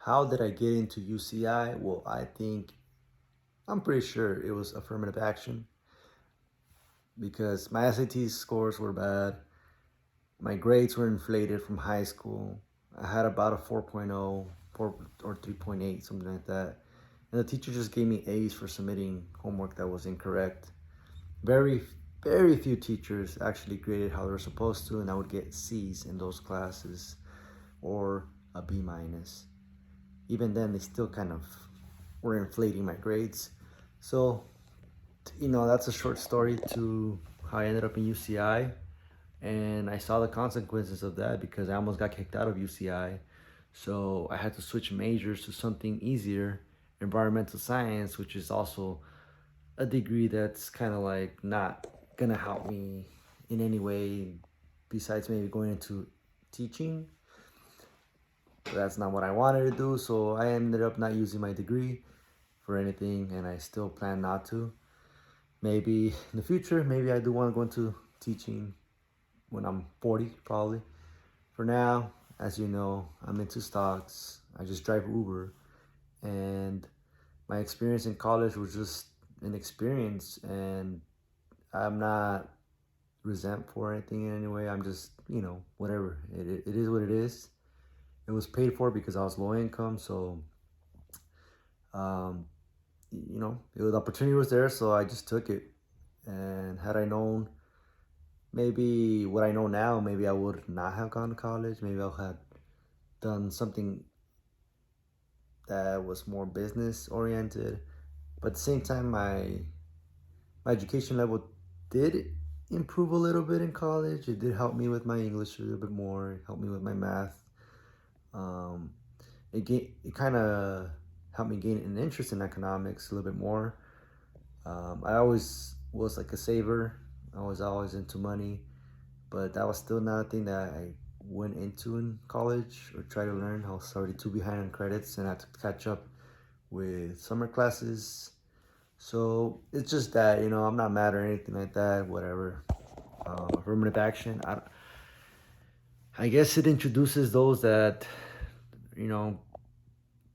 How did I get into UCI? Well, I'm pretty sure it was affirmative action because my SAT scores were bad. My grades were inflated from high school. I had about a 4.0, 4 or 3.8, something like that. And the teacher just gave me A's for submitting homework that was incorrect. Very, very few teachers actually graded how they were supposed to, and I would get C's in those classes or a B minus. Even then, they still kind of were inflating my grades. So, that's a short story to how I ended up in UCI. And I saw the consequences of that because I almost got kicked out of UCI. So I had to switch majors to something easier, environmental science, which is also a degree that's kind of like not gonna help me in any way besides maybe going into teaching. That's not what I wanted to do, so I ended up not using my degree for anything, and I still plan not to. Maybe in the future, maybe I do want to go into teaching when I'm 40, probably. For now, as you know, I'm into stocks. I just drive Uber, and my experience in college was just an experience, and I'm not resentful or anything in any way. I'm just, whatever. It is what it is. It was paid for because I was low income, so um, the opportunity was there, so I just took it. And had I known maybe what I know now, maybe I would not have gone to college. Maybe I had done something that was more business oriented. But at the same time, my education level did improve a little bit in college. It did help me with my English a little bit more. It helped me with my math. Um, it kind of helped me gain an interest in economics a little bit more. I always was like a saver. I was always into money, but that was still not a thing that I went into in college or try to learn. I was already too behind on credits and I had to catch up with summer classes. So it's just that, I'm not mad or anything like that, whatever. Affirmative action, I guess it introduces those that, you know,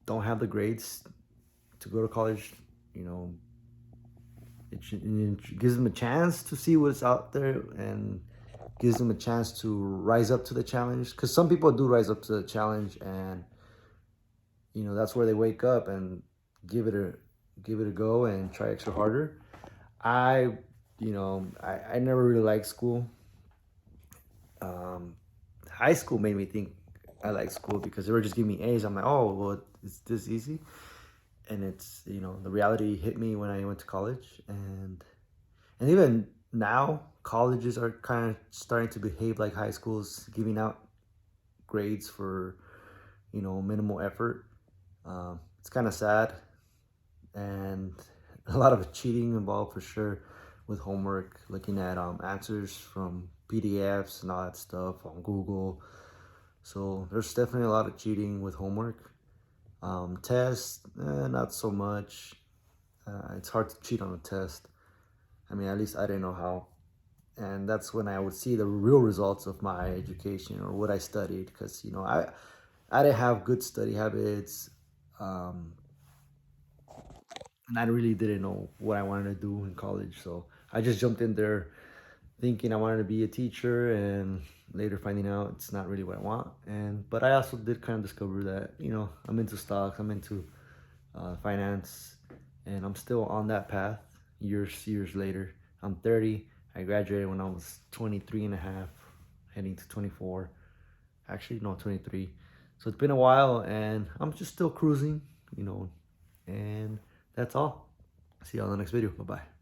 don't have the grades to go to college. You know, it gives them a chance to see what's out there and gives them a chance to rise up to the challenge. Because some people do rise up to the challenge, and that's where they wake up and give it a give it a go and try extra harder. I, I never really liked school. Um, High school made me think I like school because they were just giving me A's. I'm like, oh, well, it's this easy. And it's, the reality hit me when I went to college. And even now, colleges are kind of starting to behave like high schools, giving out grades for, minimal effort. It's kind of sad. And a lot of cheating involved for sure with homework, looking at answers from PDFs and all that stuff on Google. So there's definitely a lot of cheating with homework. Tests, not so much. It's hard to cheat on a test. I mean, at least I didn't know how. And that's when I would see the real results of my education or what I studied. Because, I didn't have good study habits. Um, and I really didn't know what I wanted to do in college. So I just jumped in there thinking I wanted to be a teacher, and later finding out it's not really what I want. But I also did kind of discover that I'm into stocks, I'm into finance, and I'm still on that path. Years later, I'm 30. I graduated when I was 23 and a half, heading to 24. Actually, no, 23. So it's been a while, and I'm just still cruising, and that's all. See you on the next video. Bye bye.